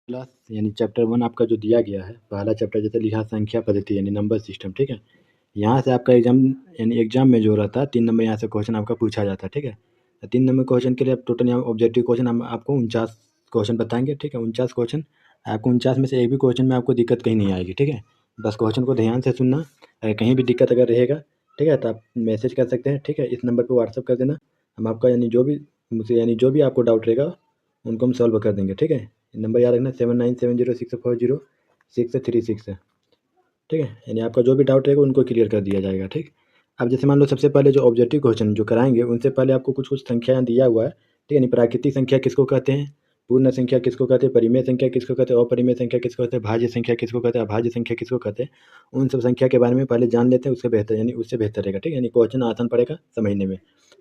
Class यानी chapter 1 आपका जो दिया गया है, पहला चैप्टर जैसे लिखा संख्या पद्धति यानी नंबर सिस्टम, ठीक है। यहाँ से आपका एग्जाम में जो रहता है 3 नंबर यहाँ से क्वेश्चन आपका पूछा जाता है, ठीक है। तो 3 नंबर क्वेश्चन के लिए आप टोटल यहाँ ऑब्जेक्टिव क्वेश्चन हम आपको 49 क्वेश्चन बताएंगे, ठीक है। 49 क्वेश्चन आपको 49 में से एक भी क्वेश्चन में आपको दिक्कत कहीं नहीं आएगी, ठीक है। बस क्वेश्चन को ध्यान से सुनना, कहीं भी दिक्कत अगर रहेगा, ठीक है, तो आप मैसेज कर सकते हैं, ठीक है। इस नंबर पर व्हाट्सअप कर देना, हम आपका जो भी आपको डाउट रहेगा उनको हम सॉल्व कर देंगे, ठीक है। नंबर याद रखना 7970640636, ठीक है। यानी आपका जो भी डाउट रहेगा उनको क्लियर कर दिया जाएगा, ठीक। अब जैसे मान लो सबसे पहले जो ऑब्जेक्टिव क्वेश्चन जो कराएंगे उनसे पहले आपको कुछ कुछ संख्या दिया हुआ है, ठीक है। यानी प्राकृतिक संख्या किसको कहते हैं, पूर्ण संख्या किसको कहते हैं, परिमेय संख्या किसको कहते हैं, अपरिमेय संख्या किसको कहते हैं, भाज्य संख्या किसको कहते हैं, अभाज्य संख्या किसको कहते हैं। उन सब संख्या के बारे में पहले जान लेते हैं, उससे बेहतर रहेगा, ठीक है। यानी क्वेश्चन आसान पड़ेगा समझने में।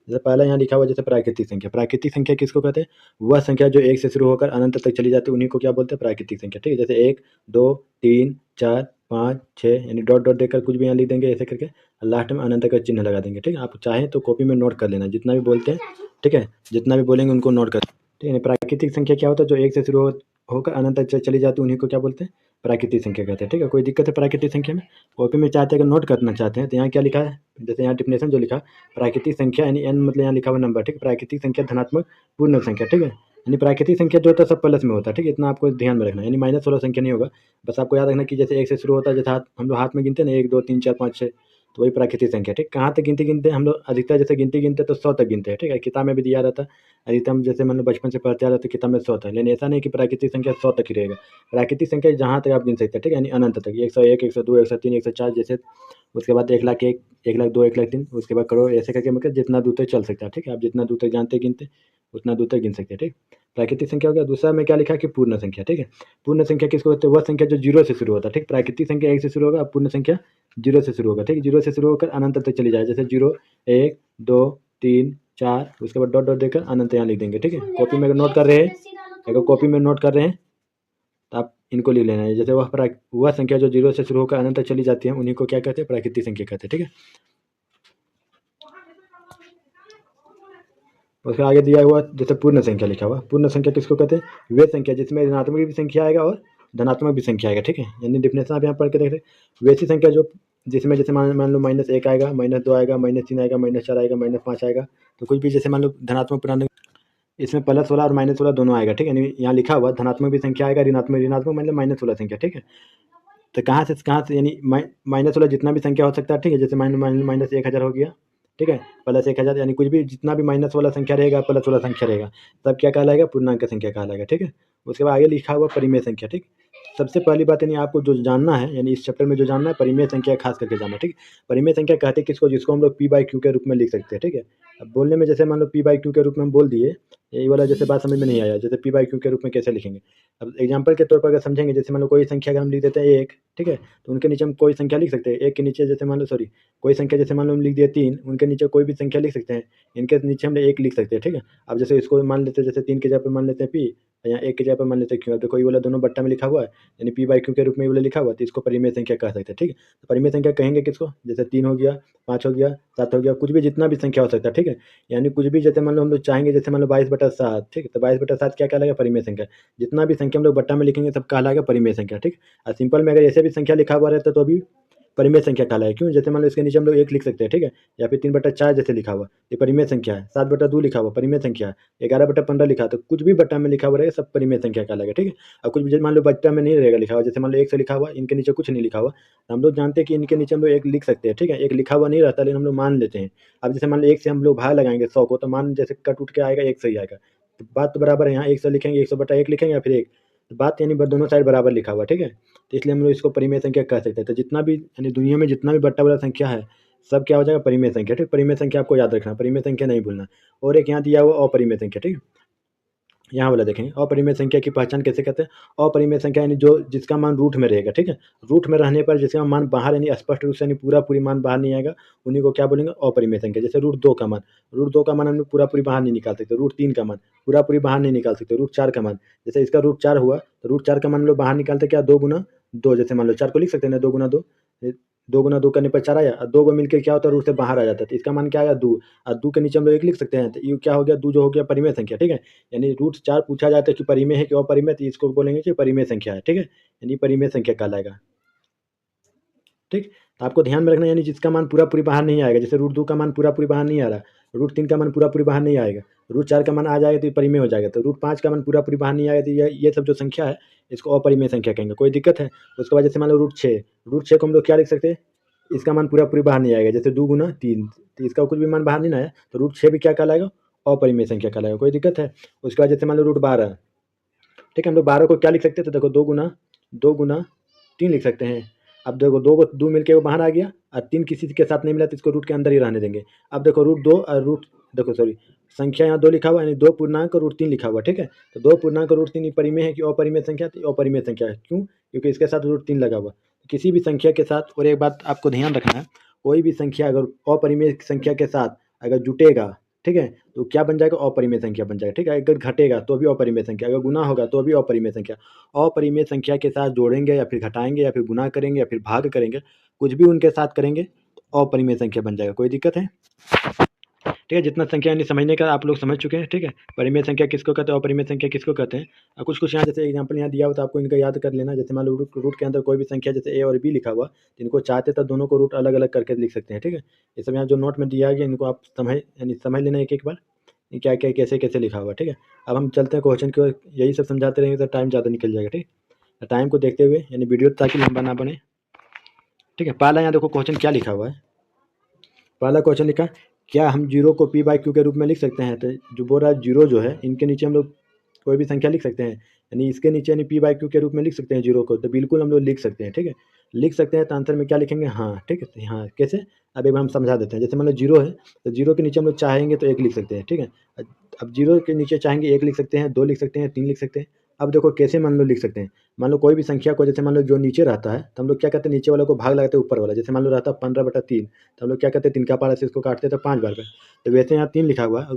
जैसे पहला यहाँ लिखा हुआ जैसे प्राकृतिक संख्या किसको कहते हैं, वह संख्या जो 1 से शुरू होकर अनंत तक चली जाती है उन्हीं को क्या बोलते हैं, प्राकृतिक संख्या, ठीक है। जैसे 1 2 3 4 5 6 यानी डॉट डॉट देकर कुछ भी यहाँ लिख देंगे ऐसे करके, लास्ट में अनंत का चिन्ह लगा देंगे, ठीक है। आप चाहें तो कॉपी में नोट कर लेना जितना भी बोलते हैं, ठीक है, जितना भी बोलेंगे उनको नोट कर, ठीक है। प्राकृतिक संख्या क्या होता है, जो 1 से शुरू होकर अनंत तक चली जाती है उन्हीं को क्या बोलते हैं, प्राकृतिक संख्या कहते हैं, ठीक है। कोई दिक्कत है प्राकृतिक संख्या में, कॉपी में चाहते हैं अगर नोट करना चाहते हैं तो यहाँ क्या लिखा है, जैसे यहाँ डिफिनेशन जो लिखा, प्राकृतिक संख्या यानी n मतलब यहाँ लिखा हुआ नंबर, ठीक है। प्राकृतिक संख्या धनात्मक पूर्ण संख्या, ठीक है। यानी प्राकृतिक संख्या जो होता है सब प्लस में होता है, ठीक है। इतना आपको ध्यान में रखना, यानी माइनस वाला संख्या नहीं होगा। बस आपको याद रखना कि जैसे 1 से शुरू होता है, जैसे हम लोग हाथ में गिनते हैं ना 1 2 3 4 5 6, तो वही प्राकृतिक संख्या, ठीक। कहाँ तक गिनते हम लोग अधिकतर जैसे गिनते तो 100 तक गिनते हैं, ठीक है। किताब में भी दिया रहता है अधिकतम, जैसे मतलब बचपन से पढ़ते आ रहे तो किताब में 100 था, लेकिन ऐसा नहीं कि प्राकृतिक संख्या 100 तक ही रहेगा। प्राकृतिक संख्या जहाँ तक आप गिन सकते हैं, ठीक है, यानी अनंत तक 101 102 103 104 जैसे, उसके बाद 1,01 1,02 1,03 उसके बाद करोड़, ऐसे करके मतलब जितना दूर तक चल सकता है, ठीक है। आप जितना दूर तक जानते गिनते उतना दूर तक गिन सकते हैं, ठीक। प्राकृतिक संख्या हो गया। दूसरा में क्या लिखा कि पूर्ण संख्या, ठीक है। पूर्ण संख्या किसको कहते हैं, वह संख्या जो 0 से शुरू होता है, ठीक। प्राकृतिक संख्या 1 से शुरू होगा, पूर्ण संख्या 0 से शुरू होगा, ठीक। 0 से शुरू होकर अनंत तक चली जाए, जैसे 0 1 2 3 4 उसके बाद डॉट डॉट देकर अनंत यहाँ लिख देंगे, ठीक है। कॉपी में अगर नोट कर रहे हैं, तो आप इनको लिख लेना है। जैसे वह संख्या जो 0 से शुरू होकर अनंत तक चली जाती है उन्हीं को क्या कहते हैं, प्राकृतिक संख्या कहते हैं, ठीक है। उसके आगे दिया हुआ जैसे पूर्ण संख्या लिखा हुआ, पूर्ण संख्या किसको कहते हैं, वे संख्या जिसमें ऋणात्मक भी संख्या आएगा और धनात्मक भी संख्या आएगा, ठीक है। यानी डिफिनेशन आप यहाँ पढ़ के देख रहे हैं, वैसी संख्या जो जिसमें जैसे मान लो -1 आएगा, -2 आएगा, -3 आएगा, -4 आएगा, -5 आएगा, तो कुछ भी जैसे मान लो धनात्मक ऋणात्मक, इसमें प्लस वाला और माइनस वाला दोनों आएगा, ठीक है। यानी यहाँ लिखा हुआ धनात्मक भी संख्या आएगा, ऋणात्मक मतलब माइनस वाला संख्या, ठीक है। तो कहाँ से यानी माइनस वाला जितना भी संख्या हो सकता है, ठीक है। जैसे -1000 हो गया, ठीक है, +1000 यानी कुछ भी जितना भी माइनस वाला संख्या रहेगा प्लस वाला संख्या रहेगा तब क्या कहलाएगा, पूर्णांक संख्या कहलाएगा, ठीक है। उसके बाद आगे लिखा हुआ परिमेय संख्या, ठीक। सबसे पहली बात यानी आपको जो जानना है, यानी इस चैप्टर में जो जानना है परिमेय संख्या खास करके जानना, ठीक। परिमेय संख्या कहते हैं किसको, जिसको हम लोग p/q के रूप में लिख सकते हैं, ठीक है। अब बोलने में जैसे मान लो p/q के रूप में हम बोल दिए, यही वाला जैसे बात समझ में नहीं आया, जैसे p/q के रूप में कैसे लिखेंगे। अब एग्जाम्पल के तौर पर अगर समझेंगे, जैसे मान लो कोई संख्या अगर हम लिख देते हैं 1, ठीक है, तो उनके नीचे हम कोई संख्या लिख सकते हैं। 1 के नीचे जैसे मान लो कोई संख्या जैसे मान लो हम लिख दिए 3, उनके नीचे कोई भी संख्या लिख सकते हैं, इनके नीचे हम 1 लिख सकते हैं, ठीक है। अब जैसे इसको मान लेते हैं, जैसे 3 की जगह पर मान लेते हैं p, यहाँ 1 की जगह पर मान लेते हैं q। देखो ये वाला दोनों बट्टा में लिखा हुआ है, यानी p/q के रूप में ये वाला लिखा हुआ है, तो इसको परिमेय संख्या कह सकते हैं, ठीक है। तो परिमेय संख्या कहेंगे किसको, जैसे 3 हो गया, 5 हो गया, 7 हो गया, कुछ भी जितना भी संख्या हो सकता है, ठीक है। यानी कुछ भी जैसे मान लो हम लोग चाहेंगे, जैसे मान लो 22/7, ठीक है, तो 22/7 क्या कहलाएगा, परिमेय संख्या। जितना भी संख्या हम लोग बट्टा में लिखेंगे सब कहलाएगा परिमेय संख्या, ठीक। और सिंपल में अगर ऐसे भी संख्या लिखा हुआ रहता तो भी परिमेय संख्या कहलाएगा। क्यों, जैसे मान लो इसके नीचे हम लोग 1 लिख सकते हैं, ठीक है, या फिर 3/4 जैसे लिखा हुआ ये परिमेय संख्या है, 7/2 लिखा हुआ परिमेय संख्या है, 11/15 लिखा है, तो कुछ भी बट्टा में लिखा हुआ रहेगा सब परिमेय संख्या कहलाएगा, ठीक है। और कुछ भी जैसे मान लो बट्टा में नहीं रहेगा लिखा हुआ, जैसे मान लो 1 से लिखा हुआ, इनके नीचे कुछ नहीं लिखा हुआ, तो हम लोग जानते हैं कि इनके नीचे हम लोग 1 लिख सकते हैं, ठीक है। 1 लिखा हुआ नहीं रहता लेकिन हम लोग मान लेते हैं। अब जैसे मान लो 1 से हम लोग भाग लगाएंगे 100 को, तो मान जैसे कट उठ के आएगा 1 सही आएगा, तो बात तो बराबर है। यहाँ 100 लिखेंगे, 100/1 लिखेंगे या फिर 1, तो बात यानी दोनों साइड बराबर लिखा हुआ, ठीक है। तो इसलिए हम लोग इसको परिमेय संख्या कह सकते हैं। तो जितना भी यानी दुनिया में जितना भी बट्टा वाला संख्या है सब क्या हो जाएगा, परिमेय संख्या, ठीक। परिमेय संख्या आपको याद रखना, परिमेय संख्या नहीं भूलना। और एक यहाँ दिया हुआ अपरिमेय संख्या, ठीक है। यहाँ वाला देखेंगे अपरिमेय संख्या की पहचान कैसे करते हैं। अपरिमेय संख्या यानी जो जिसका मान रूट में रहेगा, ठीक है। रूट में रहने पर जिसका मान बाहर यानी स्पष्ट रूप से यानी पूरी मान बाहर नहीं आएगा, उन्हीं को क्या बोलेंगे, अपरिमेय संख्या। जैसे √2 का मान, √2 का मान हम लोग पूरी बाहर नहीं निकाल सकते। √3 का मान पूरी बाहर नहीं निकाल सकते। √4 का मान, जैसे इसका √4 हुआ तो √4 का मान हम लोग बाहर निकालते क्या, 2 गुना 2, जैसे मान लो 4 को लिख सकते हैं ना 2 गुना 2, 2 गुना 2 करने पर 4 आया, और 2 को मिलकर क्या होता है, रूट से बाहर आ जाता है, तो इसका मान क्या आएगा 2, और 2 के नीचे हम लोग 1 लिख सकते हैं, तो ये क्या हो गया, 2 जो हो गया परिमेय संख्या, ठीक है। यानी रूट 4 पूछा जाता है कि परिमेय है कि अपरिमेय, तो इसको बोलेंगे कि परिमेय संख्या है, ठीक है, यानी परिमेय संख्या कहलाएगा, ठीक। तो आपको ध्यान में रखना, यानी जिसका मान पूरा पूरी बाहर नहीं आएगा, जैसे रूट 2 का मान पूरा पूरी बाहर नहीं आ रहा, रूट 3 का मान पूरा पूरी बाहर नहीं आएगा, रूट 4 का मान आ जाएगा तो ये परिमेय हो जाएगा, तो रूट 5 का मान पूरा पूरी बाहर नहीं आएगा, तो ये सब जो संख्या है इसको अपरिमेय संख्या कहेंगे, कोई दिक्कत है। उसके बाद जैसे मान लो रूट 6 को हम लोग क्या लिख सकते हैं, इसका मान पूरा पूरी बाहर नहीं आएगा, जैसे 2 गुना 3, तो इसका कुछ भी मान बाहर नहीं आया, तो रूट 6 भी क्या कहलाएगा, अपरिमेय संख्या कहलाएगा, कोई दिक्कत है। उसके बाद जैसे मान लो रूट 12, ठीक है, हम लोग 12 को क्या लिख सकते हैं, तो देखो 2 गुना 3 लिख सकते हैं। अब देखो 2 मिलके वो बाहर आ गया, और 3 किसी के साथ नहीं मिला, तो इसको रूट के अंदर ही रहने देंगे। अब देखो रूट 2 और देखो सॉरी, संख्या यहाँ 2 लिखा हुआ है, यानी 2 पूर्णांक रूट 3 लिखा हुआ, ठीक है। तो 2 पूर्णांक रूट 3 परिमेय है कि अपरिमेय संख्या, तो अपरिमेय संख्या है, क्यों, क्योंकि इसके साथ रूट 3 लगा हुआ। किसी भी संख्या के साथ, और एक बात आपको ध्यान रखना है, कोई भी संख्या अगर अपरिमेय संख्या के साथ अगर जुटेगा, ठीक है, तो क्या बन जाएगा, अपरिमेय संख्या बन जाएगा, ठीक है। अगर घटेगा तो भी अपरिमेय संख्या, अगर गुना होगा तो भी अपरिमेय संख्या। अपरिमेय संख्या के साथ जोड़ेंगे या फिर घटाएंगे या फिर गुना करेंगे या फिर भाग करेंगे, कुछ भी उनके साथ करेंगे तो अपरिमेय संख्या बन जाएगा, कोई दिक्कत है, ठीक है। जितना संख्या यानी समझने का आप लोग समझ चुके हैं, ठीक है। परिमेय संख्या किसको कहते हैं, अपरिमेय संख्या किसको कहते हैं, और कुछ यहाँ जैसे एग्जांपल यहाँ दिया हो तो आपको इनका याद कर लेना। जैसे मान लो रूट के अंदर कोई भी संख्या जैसे ए और बी लिखा हुआ, तो इनको चाहते तो दोनों को रूट अलग अलग करके लिख सकते हैं, ठीक है। ये सब यहाँ जो नोट में दिया गया, इनको आप समझ लेना एक एक बार, क्या क्या कैसे कैसे लिखा हुआ, ठीक है। अब हम चलते हैं क्वेश्चन की ओर, यही सब समझाते रहेंगे तो टाइम ज़्यादा निकल जाएगा, ठीक है। टाइम को देखते हुए, यानी वीडियो ताकि लंबा ना बने, ठीक है। पहला यहाँ देखो क्वेश्चन क्या लिखा हुआ है, पहला क्वेश्चन लिखा, क्या हम जीरो को पी बाई क्यू के रूप में लिख सकते हैं। तो जो बोल रहा है जीरो जो है, इनके नीचे हम लोग कोई भी संख्या लिख सकते हैं, यानी इसके नीचे यानी पी बाई क्यू के रूप में लिख सकते हैं जीरो को, तो बिल्कुल हम लोग लिख सकते हैं, ठीक है। लिख सकते हैं, तो आंसर में क्या लिखेंगे, हाँ, ठीक है, हाँ कैसे, अब एक बार हम समझा देते हैं। जैसे मान लो जीरो है, तो जीरो के नीचे हम लोग चाहेंगे तो 1 लिख सकते हैं, ठीक है। अब जीरो के नीचे चाहेंगे 1 लिख सकते हैं, 2 लिख सकते हैं, 3 लिख सकते हैं। अब देखो कैसे मान लो लिख सकते हैं, मान लो कोई भी संख्या को, जैसे मान लो जो नीचे रहता है, तो हम लोग क्या करते हैं, नीचे वाले को भाग लगाते हैं ऊपर वाला, जैसे मान लो रहता है 15/3, तो हम लोग क्या करते हैं, 3 का पारा से इसको काटते हैं तो 5 बार पे, तो वैसे यहाँ 3 लिखा हुआ है,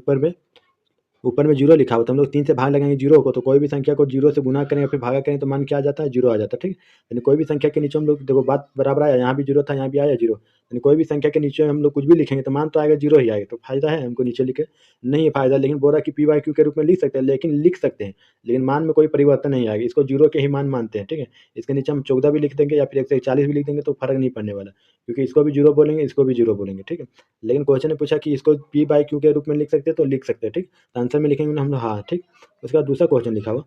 ऊपर में जीरो लिखा हुआ, तो हम लोग 3 से भाग लगाएंगे जीरो को, तो कोई भी संख्या को जीरो से गुना करें या फिर भागा करें तो मान क्या आ जाता है, जीरो आ जाता है, ठीक है। यानी कोई भी संख्या के नीचे हम लोग देखो बात बराबर आया, यहाँ भी जीरो था, यहाँ भी आया जीरो, यानी कोई भी संख्या के नीचे हम लोग कुछ भी लिखेंगे तो मान तो आएगा जीरो ही आएगा, तो फायदा है हमको नीचे लिखे, नहीं है फायदा। लेकिन बोला कि पी वाई क्यू के रूप में लिख सकते हैं, लेकिन लिख सकते हैं, लेकिन मान में कोई परिवर्तन नहीं आएगा, इसको जीरो के ही मान मानते हैं, ठीक है। इसके नीचे हम 14 भी लिख देंगे या फिर 140 भी लिख देंगे तो फर्क नहीं पड़ने वाला, क्योंकि इसको भी जीरो बोलेंगे, इसको भी जीरो बोलेंगे, ठीक है। लेकिन क्वेश्चन ने पूछा कि इसको पी बाई क्यू के रूप में लिख सकते हैं, तो लिख सकते हैं, ठीक। तो आंसर में लिखेंगे ना हम लोग, हाँ, ठीक। उसके बाद दूसरा क्वेश्चन लिखा हुआ,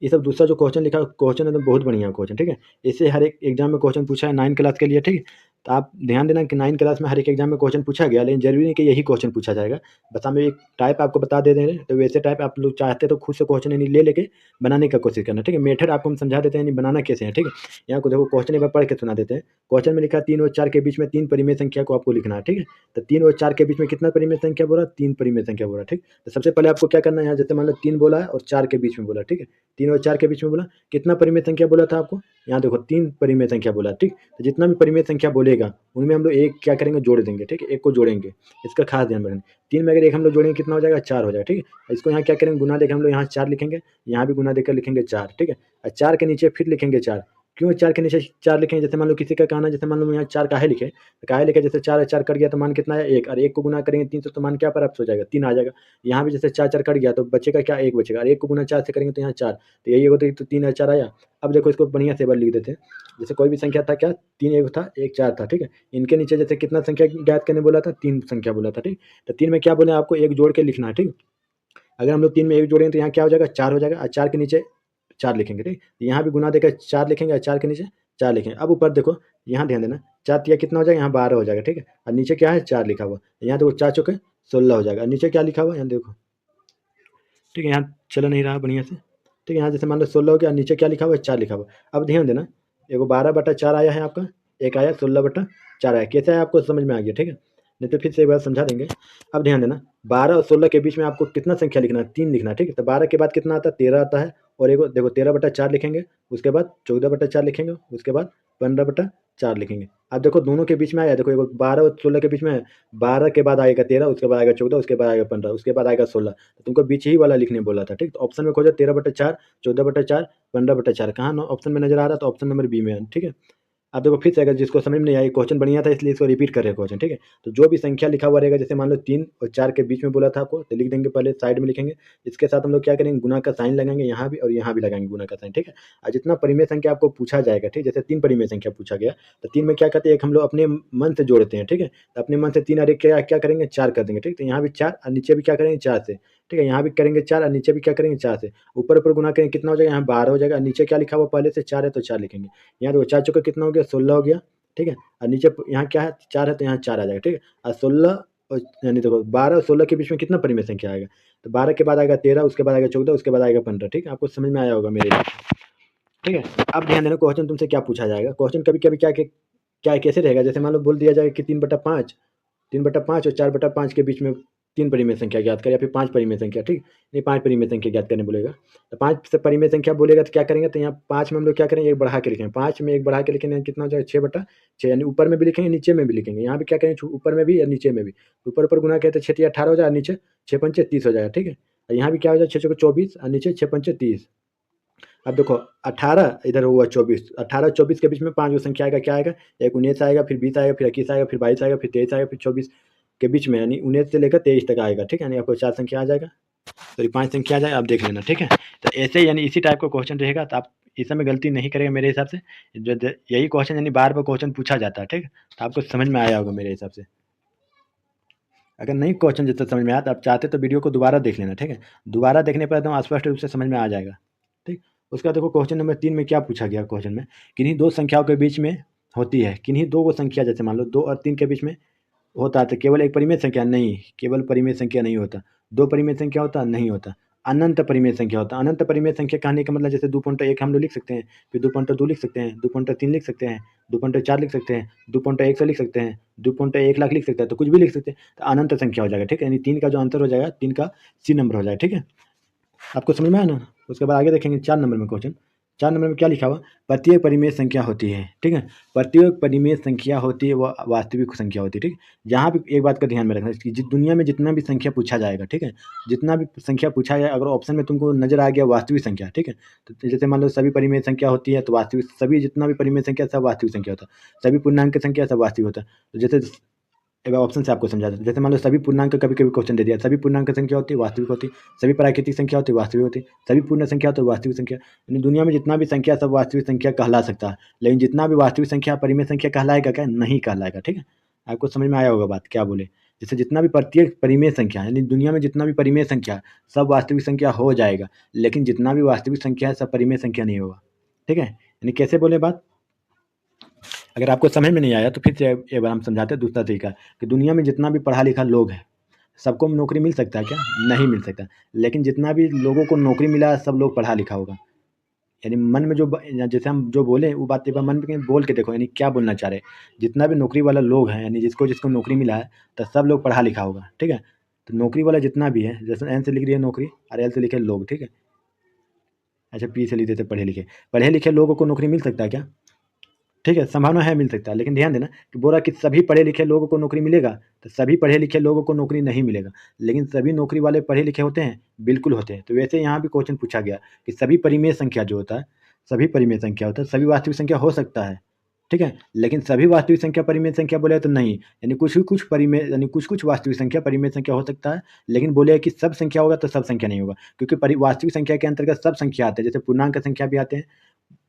ये सब दूसरा जो क्वेश्चन लिखा क्वेश्चन है तो बहुत बढ़िया क्वेश्चन, ठीक है। इससे हर एक एग्जाम में क्वेश्चन पूछा है 9 क्लास के लिए, ठीक है। तो आप ध्यान देना कि 9 क्लास में हर एक एग्जाम में क्वेश्चन पूछा गया, लेकिन जरूरी नहीं कि यही क्वेश्चन पूछा जाएगा, बस हम एक टाइप आपको बता दे रहे हैं, तो वैसे टाइप आप लोग चाहते तो खुद से क्वेश्चन यानी ले लेके बनाने का कोशिश करना, ठीक है। मेथड आपको हम समझा देते हैं यानी बनाना कैसे है, ठीक है। यहाँ को देखो क्वेश्चन एक बार पढ़ के सुना देते हैं। क्वेश्चन में लिखा है 3 और 4 के बीच में 3 परिमेय संख्या को आपको लिखना है, ठीक है। तो 3 और 4 के बीच में कितना परिमेय संख्या बोला, 3 परिमेय संख्या बोला, ठीक। तो सबसे पहले आपको क्या करना है, यहाँ जैसे मान लो 3 बोला है और 4 के बीच में बोला, ठीक है। 3 और 4 के बीच में बोला, कितना परिमेय संख्या बोला था आपको, यहाँ देखो 3 परिमेय संख्या बोला, ठीक। तो जितना भी परिमेय संख्या बोलेगा उनमें हम लोग एक क्या करेंगे, जोड़ देंगे, ठीक है, एक को जोड़ेंगे, इसका खास ध्यान रखें। 3 में अगर एक हम लोग जोड़ेंगे कितना हो जाएगा, 4 हो जाएगा, ठीक है। इसको यहाँ क्या करेंगे, गुना देकर हम लोग यहाँ 4 लिखेंगे, यहाँ भी गुना देकर लिखेंगे 4, ठीक है। और 4 के नीचे फिर लिखेंगे 4, क्यों 4 के नीचे 4 लिखेंगे, जैसे मान लो किसी का कहना है, जैसे मान लो यहाँ 4 काहे लिखे, तो काहे लिखे, जैसे 4 4 कट गया तो मान कितना है 1, और 1 को गुना करेंगे 3 से तो मान क्या प्राप्त हो जाएगा, 3 आ जाएगा। यहाँ भी जैसे 4 4 कट गया तो बचेगा क्या, 1 बचेगा, और 1 को गुना 4 से करेंगे तो यहाँ 4, तो यही होता है, तो 3 और 4 आया। अब देखो इसको बढ़िया से बार लिख देते हैं, जैसे कोई भी संख्या था क्या, 3 1 था, 1 4 था, ठीक है। इनके नीचे जैसे कितना संख्या ज्ञात करने बोला था, 3 संख्या बोला था, ठीक। तो 3 में क्या बोले आपको, 1 जोड़ के लिखना है, ठीक। अगर हम लोग 3 में 1 जोड़ेंगे तो यहाँ क्या हो जाएगा, 4 हो जाएगा, और 4 के नीचे 4 लिखेंगे, ठीक। यहाँ भी गुना देकर 4 लिखेंगे और 4 के नीचे 4 लिखेंगे। अब ऊपर देखो, यहाँ ध्यान देना, 4 तिया कितना हो जाएगा, यहाँ 12 हो जाएगा, ठीक है। और नीचे क्या है, 4 लिखा हुआ, यहाँ देखो 4 चौके 16 हो जाएगा, और नीचे क्या लिखा हुआ है, यहाँ देखो, ठीक है। यहाँ चल नहीं रहा बढ़िया से, ठीक है। यहाँ जैसे मान लो 16 हो गया, नीचे क्या लिखा हुआ है, 4 लिखा हुआ। अब ध्यान देना, एगो 12/4 आया है आपका, एक आया 16/4 आया, कैसे आया आपको समझ में आ गया, ठीक है। नहीं तो फिर से एक बार समझा देंगे। अब ध्यान देना, 12 और 16 के बीच में आपको कितना संख्या लिखना है, 3 लिखना है, ठीक है। तो 12 के बाद कितना आता है, 13 आता है, और एगो देखो 13/4 लिखेंगे, उसके बाद 14/4 लिखेंगे, उसके बाद 15/4 लिखेंगे। अब देखो दोनों के बीच में आया, देखो एगो 12 और 16 के बीच में है, 12 के बाद आएगा 13, उसके बाद आएगा 14, उसके बाद आएगा 15, उसके बाद आएगा 16, तो तुमको बीच ही वाला लिखने बोला था, ठीक। तो ऑप्शन में खोजो 13/4, 14/4, 15/4, कहाँ ऑप्शन में नजर आ रहा है, तो ऑप्शन नंबर बी में है, ठीक है। आप देखो फिर से, अगर जिसको समझ में नहीं आई, क्वेश्चन बढ़िया था इसलिए इसको रिपीट कर रहे हैं क्वेश्चन, ठीक है। तो जो भी संख्या लिखा हुआ रहेगा, जैसे मान लो 3 और 4 के बीच में बोला था आपको, तो लिख देंगे, पहले साइड में लिखेंगे। इसके साथ हम लोग क्या करेंगे, गुना का साइन लगाएंगे यहाँ भी और यहाँ भी लगाएंगे गुना का साइन, ठीक है। और जितना परिमेय संख्या आपको पूछा जाएगा, ठीक, जैसे 3 परिमेय संख्या पूछा गया, तो 3 में क्या करते हैं, एक हम लोग अपने मन से जोड़ते हैं, ठीक है। तो अपने मन से 3 और 1 क्या करेंगे, 4 कर देंगे, ठीक। तो यहाँ भी 4 और नीचे भी क्या करेंगे, 4 से, ठीक है। यहाँ भी करेंगे 4 और नीचे भी क्या करेंगे, 4 से। ऊपर ऊपर गुना करेंगे, कितना हो जाएगा, यहाँ 12 हो जाएगा। नीचे क्या लिखा हुआ पहले से 4 है तो 4 लिखेंगे। यहाँ देखो 4 चौके कितना हो गया, 16 हो गया, ठीक है। और नीचे यहाँ क्या है, 4 है तो यहाँ 4 आ जाएगा, ठीक है। और 16 और यानी देखो 12 और 16 के बीच में कितना परिमेय संख्या आएगा, तो 12 के बाद आएगा 13, उसके बाद आएगा 14, उसके बाद आएगा 15, ठीक है। आपको समझ में आया होगा मेरे, ठीक है। अब ध्यान देना, क्वेश्चन तुमसे क्या पूछा जाएगा। क्वेश्चन कभी कभी क्या कैसे रहेगा, जैसे मान लो बोल दिया जाएगा कि 3/5 और 4/5 के बीच में 3 परिमेय संख्या ज्ञात करें, या फिर 5 परिमेय संख्या, ठीक नहीं, 5 परिमेय संख्या ज्ञात करने बोलेगा। तो 5 से परिमेय संख्या बोलेगा तो क्या करेंगे, तो यहाँ 5 में हम लोग क्या करेंगे, एक बढ़ा के लिखेंगे। 5 में एक बढ़ा के लिखेंगे, कितना हो जाएगा, 6/6, यानी ऊपर में भी लिखेंगे नीचे में भी लिखेंगे। यहाँ भी क्या करेंगे, ऊपर में भी और नीचे में भी। ऊपर ऊपर गुना करें तो 6 18 हो जाएगा, नीचे 6 30 हो जाएगा, ठीक है। और यहाँ भी क्या हो जाएगा, 6 24 और नीचे 6 30। अब देखो 18 इधर हुआ 24, 18 24 के बीच में 5 संख्या आएगा, क्या आएगा, एक 19 आएगा, फिर 20 आएगा, फिर 21 आएगा, फिर 22 आएगा, फिर 23 आएगा, फिर 24 के बीच में, यानी 19 से लेकर 23 तक आएगा, ठीक है। यानी आपको 4 संख्या आ जाएगा, सॉरी 5 संख्या आ जाएगा, आप देख लेना, ठीक है। तो ऐसे यानी इसी टाइप का क्वेश्चन रहेगा, तो आप इस समय गलती नहीं करेंगे मेरे हिसाब से। यही क्वेश्चन यानी बार बार क्वेश्चन पूछा जाता है, ठीक है। तो आपको समझ में आया होगा मेरे हिसाब से। अगर नहीं क्वेश्चन जैसे समझ में आया तो आप चाहते तो वीडियो को दोबारा देख लेना, ठीक है। दोबारा देखने पर एकदम स्पष्ट रूप से समझ में आ जाएगा, ठीक। उसके बाद देखो क्वेश्चन नंबर 3 में क्या पूछा गया, क्वेश्चन में किन्हीं दो संख्याओं के बीच में होती है, किन्हीं दो वो संख्या, जैसे मान लो 2 और 3 के बीच में होता है, तो केवल एक परिमेय संख्या नहीं, केवल परिमेय संख्या नहीं होता, 2 परिमेय संख्या होता नहीं होता, अनंत परिमेय संख्या होता है। अनंत परिमेय संख्या कहने का मतलब जैसे 2.1 हम लोग लिख सकते हैं, फिर 2.2 लिख सकते हैं, 2.3 लिख सकते हैं, 2.4 लिख सकते हैं, 2.100 लिख सकते हैं, 2.1 लाख लिख सकते हैं, तो कुछ भी लिख सकते हैं, तो अनंत संख्या हो जाएगा, ठीक है। यानी 3 का जो आंसर हो जाएगा, 3 का सी नंबर हो जाएगा, ठीक है। आपको समझ में आया ना। उसके बाद आगे देखेंगे 4 नंबर में क्वेश्चन। 4 नंबर में क्या लिखा हुआ, प्रत्येक परिमेय संख्या होती है, ठीक है। प्रत्येक परिमेय संख्या होती है वह वास्तविक संख्या होती है, ठीक है। यहाँ भी एक बात का ध्यान में रखना कि दुनिया में जितना भी संख्या पूछा जाएगा, ठीक है, जितना भी संख्या पूछा जाए, अगर ऑप्शन में तुमको नजर आ गया वास्तविक संख्या, ठीक है, तो जैसे मान लो सभी परिमेय संख्या होती है, तो वास्तविक, सभी जितना भी परिमेय संख्या सब वास्तविक संख्या होता है, सभी पूर्णांक संख्या सब वास्तविक होता है। तो जैसे एक बार ऑप्शन से आपको समझा दें, जैसे मान लो सभी पूर्णांक, कभी कभी क्वेश्चन दे दिया, सभी पूर्णांक संख्या होती है वास्तविक होती, सभी प्राकृतिक संख्या होती है वास्तविक होती, सभी पूर्ण संख्या होती है वास्तविक संख्या। यानी दुनिया में जितना भी संख्या सब वास्तविक संख्या कहला सकता है, लेकिन जितना भी वास्तविक संख्या परिमेय संख्या कहलाएगा क्या, नहीं कहलाएगा, ठीक है। आपको समझ में आया होगा बात क्या बोले। जैसे जितना भी प्रत्येक परिमेय संख्या, यानी दुनिया में जितना भी परिमेय संख्या सब वास्तविक संख्या हो जाएगा, लेकिन जितना भी वास्तविक संख्या है सब परिमेय संख्या नहीं होगा, ठीक है। यानी कैसे बोले बात, अगर आपको समझ में नहीं आया तो फिर से एक बार हम समझाते हैं दूसरा तरीका, कि दुनिया में जितना भी पढ़ा लिखा लोग है, सबको नौकरी मिल सकता है क्या, नहीं मिल सकता, लेकिन जितना भी लोगों को नौकरी मिला सब लोग पढ़ा लिखा होगा। यानी मन में जो जैसे हम जो बोले वो बात एक बार मन में कहीं बोल के देखो, यानी क्या बोलना चाह रहे हैं। जितना भी नौकरी वाला लोग हैं, यानी जिसको जिसको नौकरी मिला है, तो सब लोग पढ़ा लिखा होगा, ठीक है। तो नौकरी वाला जितना भी है, जैसे एन से लिख रही है नौकरी और एल से लिखे लोग, ठीक है। अच्छा पी से लिख देते पढ़े लिखे लोगों को नौकरी मिल सकता है क्या, ठीक है, संभावना है मिल सकता है, लेकिन ध्यान देना कि बोला कि सभी पढ़े लिखे लोगों को नौकरी मिलेगा, तो सभी पढ़े लिखे लोगों को नौकरी नहीं मिलेगा, लेकिन सभी नौकरी वाले पढ़े लिखे होते हैं, बिल्कुल होते हैं। तो वैसे यहाँ भी क्वेश्चन पूछा गया कि सभी परिमेय संख्या जो होता है, सभी परिमेय संख्या होता है, सभी वास्तविक संख्या हो सकता है, ठीक है, लेकिन सभी वास्तविक संख्या परिमेय संख्या बोले तो नहीं, यानी कुछ परिमेय, यानी कुछ वास्तविक संख्या परिमेय संख्या हो सकता है, लेकिन बोले कि सब संख्या होगा तो सब संख्या नहीं होगा, क्योंकि वास्तविक संख्या के अंतर्गत सब संख्या आते हैं, जैसे पूर्णांक संख्या भी आते हैं,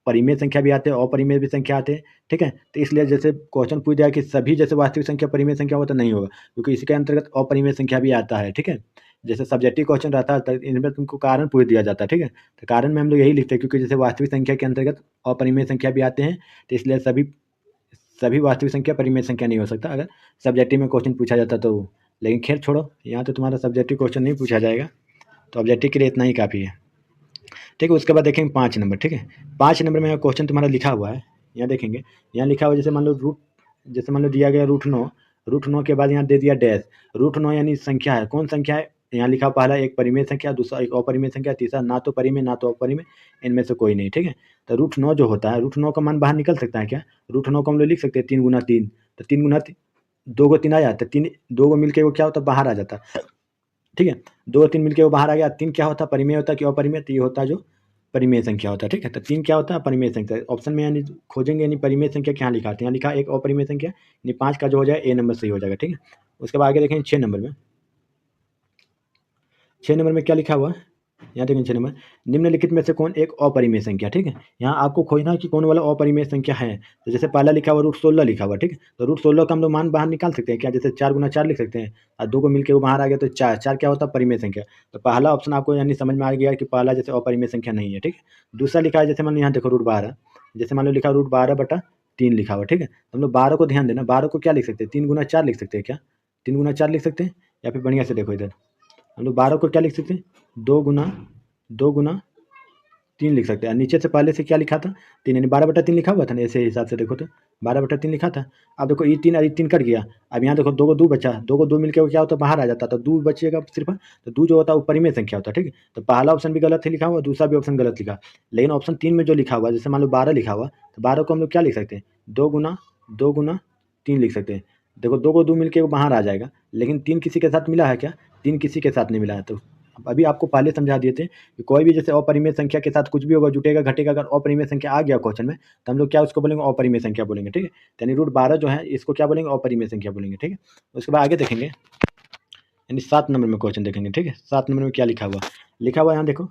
परिमेय संख्या भी आते हैं, अपरिमेय भी संख्या आते हैं, ठीक है। तो इसलिए जैसे क्वेश्चन पूछ दिया कि सभी जैसे वास्तविक संख्या परिमेय संख्या होगा तो नहीं होगा, क्योंकि इसके अंतर्गत अपरिमेय संख्या भी आता है, ठीक है। जैसे सब्जेक्टिव क्वेश्चन रहता है तो इनमें तुमको कारण पूछ दिया जाता है, ठीक है। तो कारण में हम लोग यही लिखते हैं, क्योंकि जैसे वास्तविक संख्या के अंतर्गत अपरिमेय संख्या भी आते हैं, तो इसलिए सभी सभी वास्तविक संख्या परिमेय संख्या नहीं हो सकता, अगर सब्जेक्टिव में क्वेश्चन पूछा जाता तो। लेकिन खैर छोड़ो, यहाँ तो तुम्हारा सब्जेक्टिव क्वेश्चन नहीं पूछा जाएगा, तो ऑब्जेक्टिव के लिए इतना ही काफ़ी है, ठीक है। उसके बाद देखेंगे 5 नंबर, ठीक है। 5 नंबर में क्वेश्चन तुम्हारा लिखा हुआ है, यहाँ देखेंगे, यहाँ लिखा हुआ जैसे मान लो जैसे मान लो दिया गया रूट 9 के बाद यहाँ दे दिया डैश। रूट 9 यानी संख्या है, कौन संख्या है, यहाँ लिखा पहला एक परिमेय संख्या, दूसरा एक अपरिमेय संख्या, तीसरा ना तो परिमेय ना तो अपरिमेय, इनमें से कोई नहीं, ठीक है। तो रूट 9 जो होता है, रूट 9 का मान बाहर निकल सकता है क्या, रूट 9 को हम लोग लिख सकते हैं 3 गुना 3, तो 3 गुना 2 को 3 आ जाता है, 3 2 को मिलकर वो क्या होता है, बाहर आ जाता है, ठीक है। 2 और 3 मिलकर वो बाहर आ गया, 3 क्या होता है, परिमेय होता है कि अपरिमेय, तो ये होता है जो परिमेय संख्या होता है, ठीक है। तो 3 क्या होता है? परिमेय संख्या। ऑप्शन में यानी खोजेंगे यानी परिमेय संख्या क्या लिखा है, यहाँ लिखा एक अपरिमेय संख्या, यानी 5 का जो हो जाए ए नंबर सही हो जाएगा, ठीक है। उसके बाद आगे देखें 6 नंबर में। 6 नंबर में क्या लिखा हुआ है? यहाँ देखें 6 नंबर, निम्नलिखित में से कौन एक अपरिमेय संख्या, ठीक है। यहाँ आपको खोजना है कि कौन वाला अपरिमेय संख्या है। तो जैसे पहला लिखा हुआ √16 लिखा हुआ, ठीक है। तो √16 का हम लोग मान बाहर निकाल सकते हैं क्या? जैसे 4 गुना 4 लिख सकते हैं और 2 को मिलकर वो बाहर आ गया तो 4 4 क्या होता है? परिमेय संख्या। तो पहला ऑप्शन आपको यानी समझ में आ गया कि पहला जैसे अपरिमेय संख्या नहीं है, ठीक है। दूसरा लिखा है जैसे मान लो यहाँ देखो √12, जैसे मान लो लिखा √12/3 लिखा हुआ, ठीक है। तो हम लोग 12 को ध्यान देना, 12 को क्या लिख सकते हैं? 3 गुना 4 लिख सकते हैं क्या? 3 गुना 4 लिख सकते हैं, या फिर बढ़िया से देखो इधर हम लोग 12 को क्या लिख सकते हैं? 2 गुना 3 लिख सकते हैं। नीचे से पहले से क्या लिखा था? 3, यानी 12/3 लिखा हुआ था ना, ऐसे हिसाब से देखो तो 12/3 लिखा था। अब देखो ये 3 और ये 3 कट गया। अब यहाँ देखो 2 को 2 बचा, 2 को 2 मिलकर क्या होता है? बाहर आ जाता, तो 2 बचेगा सिर्फ। तो 2 जो होता है वो परिमेय संख्या होता है, ठीक है। तो पहला ऑप्शन भी गलत है लिखा हुआ, दूसरा भी ऑप्शन गलत लिखा। लेकिन ऑप्शन 3 में जो लिखा हुआ, जैसे मान लो 12 लिखा हुआ, तो 12 को हम लोग क्या लिख सकते हैं? 2 गुना 3 लिख सकते हैं। देखो 2 को 2 मिलकर वो बाहर आ जाएगा, लेकिन 3 किसी के साथ मिला है क्या? 3 किसी के साथ नहीं मिला है। तो अभी आपको पहले समझा दिए थे कि कोई भी जैसे अपरिमेय संख्या के साथ कुछ भी होगा, जुटेगा घटेगा, अगर अपरिमेय संख्या आ गया क्वेश्चन में, तो हम लोग क्या उसको बोलेंगे? अपरिमेय संख्या बोलेंगे, ठीक है। यानी √12 जो है इसको क्या बोलेंगे? अपरिमेय संख्या बोलेंगे, ठीक है। उसके बाद आगे देखेंगे, यानी 7 नंबर में क्वेश्चन देखेंगे, ठीक है। 7 नंबर में क्या लिखा हुआ यहाँ देखो,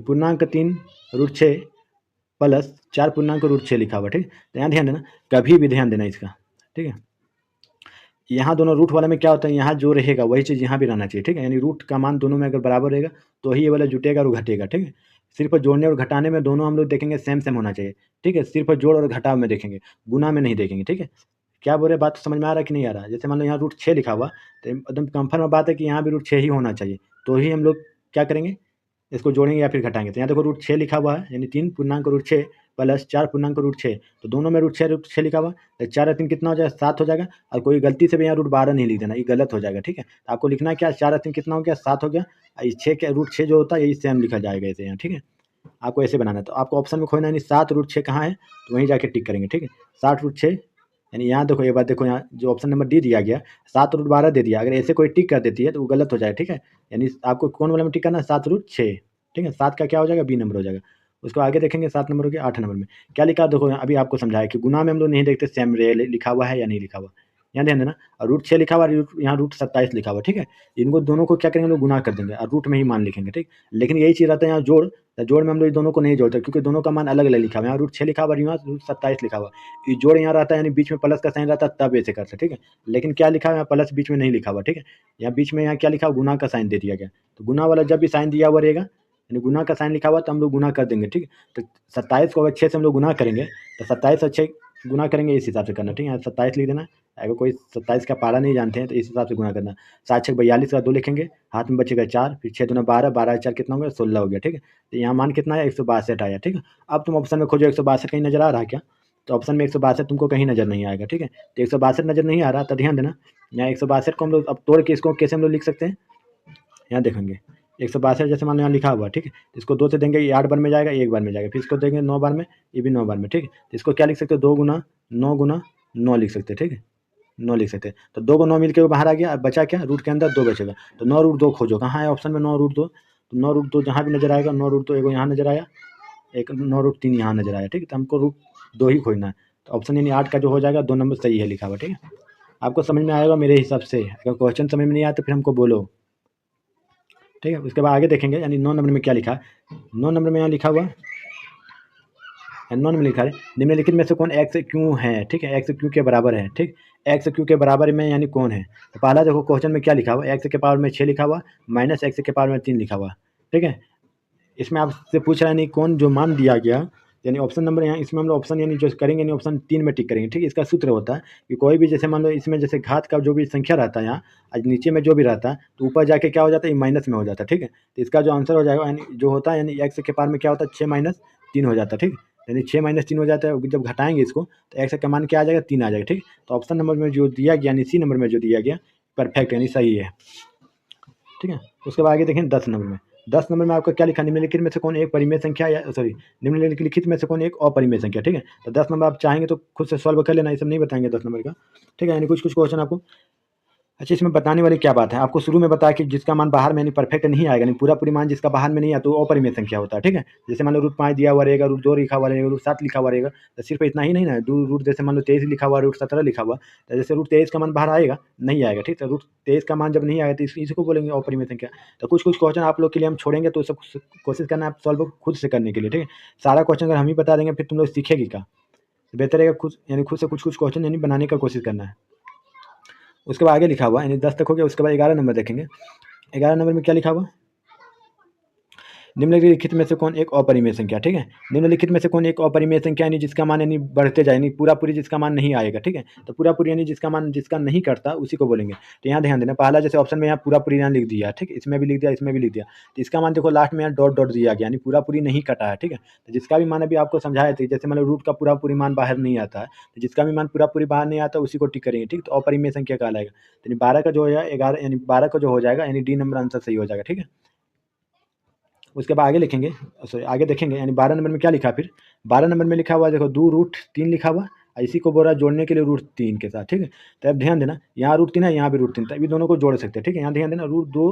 पूर्णांक 3 √6 प्लस 4 पूर्णांक √6 लिखा हुआ, ठीक है। तो यहाँ ध्यान देना, कभी भी ध्यान देना इसका, ठीक है। यहाँ दोनों रूट वाले में क्या होता है? यहाँ जो रहेगा वही चीज़ यहाँ भी रहना चाहिए, ठीक है। यानी रूट का मान दोनों में अगर बराबर रहेगा तो ही ये वाला जुटेगा और घटेगा, ठीक है। सिर्फ जोड़ने और घटाने में दोनों हम लोग देखेंगे सेम सेम होना चाहिए, ठीक है। सिर्फ जोड़ और घटाव में देखेंगे, गुना में नहीं देखेंगे, ठीक है। क्या बोल रहे, बात समझ में आ रहा है कि नहीं आ रहा? जैसे मान लो यहाँ √6 लिखा हुआ, तो एकदम कंफर्म बात है कि यहाँ भी √6 ही होना चाहिए, तो ही हम लोग क्या करेंगे? इसको जोड़ेंगे या फिर घटाएंगे। तो यहाँ देखो √6 लिखा हुआ है, यानी 3 पूर्णांक √6 प्लस 4 पूर्णांक √6, तो दोनों में √6 लिखा हुआ, तो 4 और 3 कितना हो जाएगा? 7 हो जाएगा। और कोई गलती से भी यहाँ √12 नहीं लिख देना, ये गलत हो जाएगा, ठीक है। तो आपको लिखना है क्या? 4 और 3 कितना हो गया? 7 हो गया। और 6 के √6 जो होता है यही सेम लिखा जाएगा ऐसे यहाँ, ठीक है। आपको ऐसे बनाना है, तो आपको ऑप्शन में खोजना है, यानी 7 √6 कहाँ है, तो वहीं जाके टिक करेंगे, ठीक है। 7 √6, यानी यहाँ देखो ये बात देखो, यहाँ जो ऑप्शन नंबर डी दिया गया 7 √12 दे दिया, अगर ऐसे कोई टिक कर देती है तो वो गलत हो जाएगा, ठीक है। यानी आपको कौन वाला में टिक करना है? 7 √6, ठीक है। 7 का क्या हो जाएगा? बी नंबर हो जाएगा। उसको आगे देखेंगे 7 नंबर हो गया। 8 नंबर में क्या लिखा है? देखो अभी आपको समझाया कि गुना में हम लोग नहीं देखते सेम रे लिखा हुआ है या नहीं लिखा हुआ, यहाँ ध्यान देना। और √6 लिखा हुआ, यहाँ √27 लिखा हुआ, ठीक है। इनको दोनों को क्या करेंगे? हम लोग गुना कर देंगे और रूट में ही मान लिखेंगे, ठीक। लेकिन यही चीज़ रहता है यहाँ जोड़, तो जोड़ में हम लोग इस दोनों को नहीं जोड़ते क्योंकि दोनों का मान अलग अलग लिखा हुआ है। यहाँ √6 लिखा हुआ, यहाँ √27 लिखा हुआ, ये जोड़ यहाँ रहता है, यानी बीच में प्लस का साइन रहता है, तब ऐसे करते, ठीक है। लेकिन क्या लिखा है? यहाँ प्लस बीच में नहीं लिखा हुआ, ठीक है। यहाँ बीच में यहाँ क्या लिखा हुआ? गुना का साइन दे दिया गया। तो गुना वाला जब भी साइन दिया हुआ रहेगा, यानी गुना का साइन लिखा हुआ, तो हम लोग गुना कर देंगे, ठीक है। तो 27 को अगर 6 से हम लोग गुना करेंगे, तो 27 और 6 गुना करेंगे, इस हिसाब से करना, ठीक है। यहाँ 27 लिख देना। अगर कोई 27 का पारा नहीं जानते हैं तो इस हिसाब से गुना करना। 7 6 42 का 2 लिखेंगे, हाथ में बचेगा 4, फिर 6 दूना 12, 12 4 कितना हो गया? 16 हो गया, ठीक है। तो यहाँ मान कितना आया? 162 आया, ठीक है। अब तुम ऑप्शन में खोजो 162 कहीं नजर आ रहा है क्या? तो ऑप्शन में 162 तुमको कहीं नजर नहीं आएगा, ठीक है। तो 162 नजर नहीं आ रहा, तो ध्यान देना, यहाँ 162 को हम लोग अब तोड़ के इसको कैसे हम लोग लिख सकते हैं? यहाँ देखेंगे 162 जैसे मान लो यहाँ लिखा हुआ, ठीक है। तो इसको 2 से देंगे, ये 8 बार में जाएगा, 1 बार में जाएगा, फिर इसको देंगे 9 बार में, ये भी 9 बार में, ठीक है। तो इसको क्या लिख सकते हो? 2 गुना 9 लिख सकते हैं, ठीक है। 9 लिख सकते हैं। तो 2 को 9 मिल के बाहर आ गया, अब बचा क्या? रूट के अंदर 2 बचेगा, तो 9 √2 खोजो, कहाँ है ऑप्शन में? 9 √2, तो 9 √2 जहाँ भी नजर आएगा, 9 √2 एगो यहाँ नजर आया, एक 9 √3 यहाँ नजर आया, ठीक है। तो हमको √2 ही खोजना है। तो ऑप्शन यानी 8 का जो हो जाएगा 2 नंबर सही है लिखा हुआ, ठीक है। आपको समझ में आएगा मेरे हिसाब से। अगर क्वेश्चन समझ में नहीं आया तो फिर हमको बोलो, ठीक है। उसके बाद आगे देखेंगे, यानी 9 नंबर में क्या लिखा है? 9 नंबर में यहाँ लिखा हुआ, 9 में लिखा है निम्नलिखित में से कौन एक्स क्यू है, ठीक है। एक्स क्यू के बराबर है, ठीक। एक्स क्यू के बराबर में यानी कौन है? तो पहला देखो क्वेश्चन में क्या लिखा हुआ? एक्स के पावर में 6 लिखा हुआ, माइनस एक्स के पावर में 3 लिखा हुआ, ठीक है। इसमें आपसे पूछ रहा है नहीं कौन जो मान दिया गया, यानी ऑप्शन नंबर यहाँ इसमें हम लोग ऑप्शन यानी जो करेंगे यानी ऑप्शन 3 में टिक करेंगे, ठीक है। इसका सूत्र होता है कि कोई भी जैसे मान लो इसमें जैसे घात का जो भी संख्या रहता है यहाँ, आज नीचे में जो भी रहता है तो ऊपर जाके क्या हो जाता है? ये माइनस में हो जाता है, ठीक है। तो इसका जो आंसर हो जाएगा यानी जो होता है, यानी एक्स के पावर में क्या होता है? 6 - 3 हो जाता है, ठीक। यानी 6 - 3 हो जाता है। जब घटाएंगे इसको तो एक्स का मान क्या आ जाएगा? 3 आ जाएगा, ठीक। तो ऑप्शन नंबर में जो दिया गया यानी सी नंबर में जो दिया गया परफेक्ट यानी सही है, ठीक है। उसके बाद आगे देखें 10 नंबर में। 10 नंबर में आपका क्या लिखा? निम्नलिखित में से कौन एक परिमेय संख्या या सॉरी निम्नलिखित में से कौन एक अपरिमेय संख्या, ठीक है। तो 10 नंबर आप चाहेंगे तो खुद से सॉल्व कर लेना, ये सब नहीं बताएंगे 10 नंबर का, ठीक है। यानी कुछ कुछ क्वेश्चन आपको अच्छा, इसमें बताने वाली क्या बात है, आपको शुरू में बताया कि जिसका मान बाहर में यानी परफेक्ट नहीं आएगा, नहीं पूरा पूरी मान जिसका बाहर में नहीं आता वो अपरिमेय संख्या होता है, ठीक है। जैसे मान लो √5 दिया हुआ रहेगा, √2 लिखा हुआ रहेगा, √7 लिखा हुआ रहेगा, तो सिर्फ इतना ही नहीं ना, जैसे मान लो 23 लिखा हुआ, √17 लिखा हुआ, तो जैसे √23 का मान बाहर आएगा, नहीं आएगा, ठीक। तो √23 का मान जब नहीं आएगा तो इसी को बोलेंगे अपरिमेय संख्या। तो कुछ कुछ क्वेश्चन आप लोग के लिए हम छोड़ेंगे, तो सब कोशिश करना आप सॉल्व खुद से करने के लिए, ठीक है। सारा क्वेश्चन अगर हम ही बता देंगे फिर तुम लोग सीखेगी क्या, तो बेहतर रहेगा खुद यानी खुद से कुछ कुछ क्वेश्चन यानी बनाने का कोशिश करना है। उसके बाद आगे लिखा हुआ यानी 10 तक हो गया, उसके बाद 11 नंबर देखेंगे। 11 नंबर में क्या लिखा हुआ, निम्नलिखित में से कौन एक अपरिमेय संख्या, ठीक है। निम्नलिखित में से कौन एक अपरिमेय संख्या यानी जिसका मान यानी बढ़ते जाए, यानी पूरा पूरी जिसका मान नहीं आएगा, ठीक है। तो पूरा पूरी यानी जिसका मान जिसका नहीं करता उसी को बोलेंगे। तो यहाँ ध्यान देना, पहला जैसे ऑप्शन में यहाँ पूरा पूरी यहाँ लिख दिया, ठीक है, इसमें भी लिख दिया, इसमें भी लिख दिया, तो इसका मान देखो लास्ट में यहाँ डॉट डॉट दिया गया, यानी पूरा पूरी नहीं कटा है, ठीक है। तो जिसका भी मान अभी आपको समझाया था, जैसे मतलब रूट का पूरा पूरी मान बाहर नहीं आता है, तो जिसका भी मान पूरा पूरी बाहर नहीं आता उसी को टिक करेंगे, ठीक। तो अपरिमेय संख्या कहलाएगा। तो 12 का जो है 11 यानी 12 का जो हो जाएगा यानी डी नंबर आंसर सही हो जाएगा, ठीक है। उसके बाद आगे लिखेंगे, सॉरी आगे देखेंगे, यानी 12 नंबर में क्या लिखा, फिर 12 नंबर में लिखा हुआ देखो 2√3 लिखा हुआ, इसी को बोल रहा है जोड़ने के लिए √3 के साथ, ठीक है। तो अब ध्यान देना, यहाँ √3 है, यहाँ भी √3, तभी दोनों को जोड़ सकते हैं, ठीक है। यहाँ ध्यान देना, √2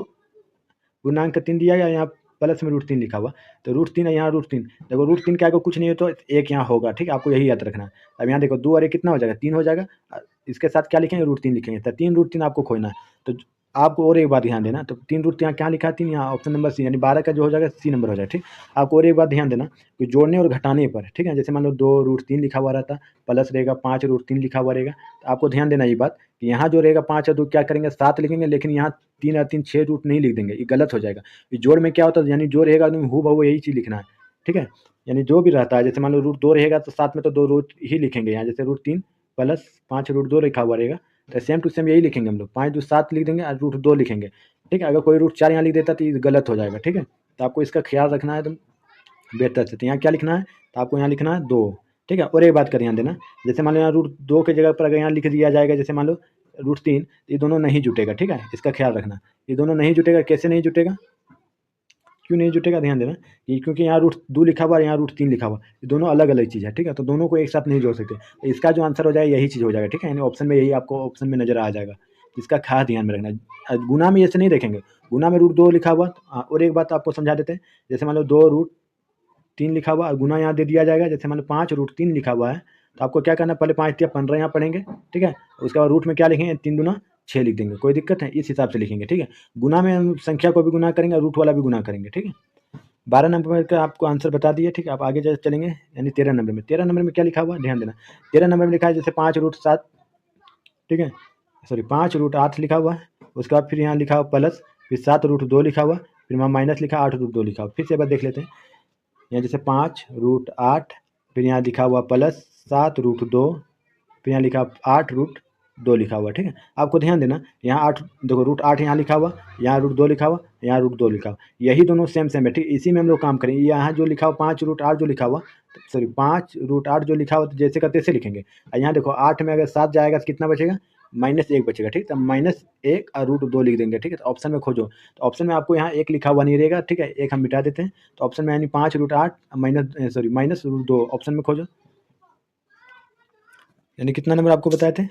गुणांक 3 दिया गया, यहाँ प्लस में √3 लिखा हुआ, तो √3 है, यहाँ √3, देखो √3 के आगे कुछ नहीं हो तो एक यहाँ होगा, ठीक है, आपको यही याद रखना है। अब यहाँ देखो 2 और 1 कितना हो जाएगा, 3 हो जाएगा, इसके साथ क्या लिखेंगे, √3 लिखेंगे, तो 3 √3 आपको खोजना है। तो आपको और एक बात ध्यान देना, तो 3 √3 यहाँ क्या लिखा है, 3 यहाँ ऑप्शन नंबर सी, यानी 12 का जो हो जाएगा सी नंबर हो जाएगा, ठीक। आपको और एक बात ध्यान देना कि जोड़ने और घटाने पर, ठीक है, जैसे मान लो 2√3 लिखा हुआ रहता, प्लस रहेगा 5√3 लिखा हुआ रहेगा, तो आपको ध्यान देना ये बात कि यहाँ जो रहेगा 5 और 2 क्या करेंगे 7 लिखेंगे, लेकिन यहाँ 3 और 3 6 रूट नहीं लिख देंगे, ये गलत हो जाएगा। जोड़ में क्या होता है, यानी जो रहेगा एकदम हूबहू यही चीज़ लिखना है, ठीक है। यानी जो भी रहता है, जैसे मान लो √2 रहेगा तो साथ में तो 2 रूट ही लिखेंगे, यहाँ जैसे √3 प्लस 5√2 लिखा हुआ रहेगा, तो सेम टू सेम यही लिखेंगे हम लोग, 5 2 7 लिख देंगे और √2 लिखेंगे, ठीक है। अगर कोई √4 यहाँ लिख देता तो ये गलत हो जाएगा, ठीक है। तो आपको इसका ख्याल रखना है एकदम बेहतर से। तो यहाँ क्या लिखना है, तो आपको यहाँ लिखना है 2, ठीक है। और एक बात का ध्यान देना, जैसे मान लो यहाँ √2 की जगह पर अगर यहाँ लिख दिया जाएगा, जैसे मान लो √3, ये दोनों नहीं जुटेगा, ठीक है, इसका ख्याल रखना। ये दोनों नहीं जुटेगा, कैसे नहीं जुटेगा, क्यों नहीं जुटेगा, ध्यान देना, ये क्योंकि यहाँ √2 लिखा हुआ है, यहाँ √3 लिखा हुआ, ये दोनों अलग अलग चीज़ है, ठीक है। तो दोनों को एक साथ नहीं जोड़ सकते, तो इसका जो आंसर हो जाएगा यही चीज़ हो जाएगा, ठीक है। यानी ऑप्शन में यही आपको ऑप्शन में नजर आ जाएगा, इसका खास ध्यान में रखना। गुना में ऐसे नहीं देखेंगे, गुना में √2 लिखा हुआ। और एक बात आपको समझा देते हैं, जैसे मान लो 2√3 लिखा हुआ और गुना यहाँ दे दिया जाएगा, जैसे मान लो 5√3 लिखा हुआ है, तो आपको क्या करना है, पहले 5 दिया 15 यहाँ पढ़ेंगे, ठीक है। उसके बाद रूट में क्या लिखेंगे, 3 दूना 6 लिख देंगे, कोई दिक्कत है, इस हिसाब से लिखेंगे, ठीक है। गुना में हम संख्या को भी गुना करेंगे, रूट वाला भी गुना करेंगे, ठीक है। 12 नंबर का आपको आंसर बता दिया, ठीक है। आप आगे चलेंगे, यानी 13 नंबर में, 13 नंबर में क्या लिखा हुआ, ध्यान देना, 13 नंबर में लिखा है जैसे 5√7, ठीक है, सॉरी 5√8 लिखा हुआ है, उसके बाद फिर यहाँ लिखा हुआ प्लस, फिर 7√2 लिखा हुआ, फिर वहाँ माइनस लिखा 8√2 लिखा हुआ। फिर से एक बार देख लेते हैं, यहाँ जैसे 5√8, फिर यहाँ लिखा हुआ प्लस 7√2, फिर यहाँ लिखा 8√2 लिखा हुआ, ठीक है। आपको ध्यान देना, यहाँ 8 देखो, √8 यहाँ लिखा हुआ, यहाँ √2 लिखा हुआ, यहाँ √2 लिखा हुआ, यही दोनों सेम सेम है, ठीक। इसी में हम लोग काम करेंगे। यहाँ जो लिखा हुआ 5√8 जो लिखा हुआ, सॉरी 5√8 जो लिखा हुआ, तो जैसे का तैसे लिखेंगे। और यहाँ देखो 8 में अगर 7 जाएगा तो कितना बचेगा, -1 बचेगा, ठीक। तो -1 और √2 लिख देंगे, ठीक है। तो ऑप्शन में खोजो, तो ऑप्शन में आपको यहाँ 1 लिखा हुआ नहीं रहेगा, ठीक है, 1 हम मिटा देते हैं। तो ऑप्शन में यानी 5√8 -√2 ऑप्शन में खोजो, यानी कितना नंबर आपको बताए थे,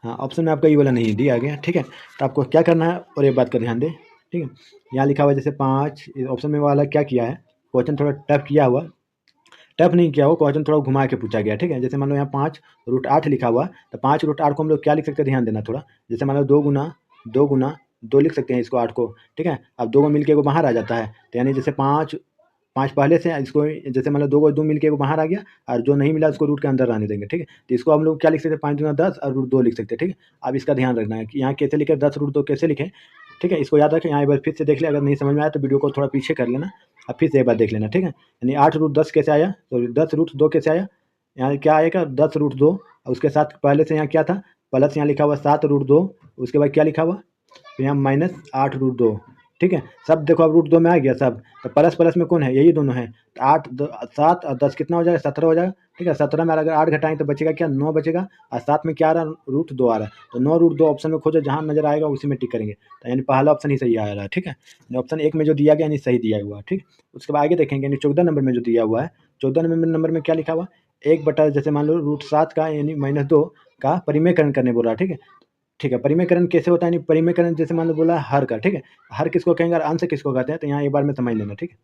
हाँ ऑप्शन में आपका ये वाला नहीं दिया गया, ठीक है। तो आपको क्या करना है, और एक बात का ध्यान दें, ठीक है। यहाँ लिखा हुआ जैसे 5, ऑप्शन में वाला क्या किया है, क्वेश्चन थोड़ा टफ किया हुआ, टफ नहीं किया हुआ, क्वेश्चन थोड़ा घुमा के पूछा गया, ठीक है। जैसे मान लो यहाँ 5√8 लिखा हुआ, तो 5√8 को हम लोग क्या लिख सकते हैं, ध्यान देना थोड़ा, जैसे मान लो 2 लिख सकते हैं इसको 8 को, ठीक है। अब 2 को मिल के वो बाहर आ जाता है, तो यानी जैसे 5 पहले से इसको, जैसे मान लो 2 मिल के वो बाहर आ गया, और जो नहीं मिला उसको रूट के अंदर रहने देंगे, ठीक है। तो इसको हम लोग क्या लिख सकते हैं, 5 दूना 10 और √2 लिख सकते हैं, ठीक है। अब इसका ध्यान रखना है कि यहाँ कैसे लिखे, 10√2 कैसे लिखें, ठीक है। इसको याद रखें, यहाँ एक बार फिर से देख ले, अगर नहीं समझ में आया तो वीडियो को थोड़ा पीछे कर लेना, अब फिर से एक बार देख लेना, ठीक है। यानी 8√10 कैसे आया, तो 10√2 कैसे आया, यहाँ क्या आएगा 10√2, और उसके साथ पहले से यहाँ क्या था, प्लस यहाँ लिखा हुआ 7√2, उसके बाद क्या लिखा हुआ, फिर यहाँ -8√2, ठीक है। सब देखो अब √2 में आ गया सब, तो प्लस प्लस में कौन है, यही दोनों है, तो 7 और 10 कितना हो जाएगा, 17 हो जाएगा, ठीक है। 17 में अगर 8 घटाएं तो बचेगा क्या, 9 बचेगा, और 7 में क्या आ रहा है, √2 आ रहा है, तो 9 √2 ऑप्शन में खोजो, जहाँ नजर आएगा उसी में टिक करेंगे, तो यानी पहला ऑप्शन ही सही आ रहा है, ठीक है। ऑप्शन 1 में जो दिया गया यानी सही दिया हुआ है, ठीक। उसके बाद आगे देखेंगे, यानी 14 नंबर में जो दिया हुआ है, 14 नंबर में क्या लिखा हुआ, 1 बटा जैसे मान लो √7 का यानी -2 का परिमेयकरण करने बोला, ठीक है। ठीक है, परिमेयकरण कैसे होता है, यानी परिमेयकरण जैसे मान लो बोला हर का, ठीक है। हर किसको कहेंगे और अंश किसको कहते हैं, तो यहाँ एक बार में समझ लेना, ठीक है।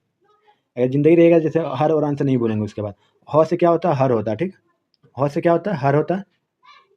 अगर ज़िंदगी रहेगा जैसे हर और अंश नहीं बोलेंगे उसके बाद। ह से क्या होता है, हर होता है, ठीक है। ह से क्या होता है, हर होता है,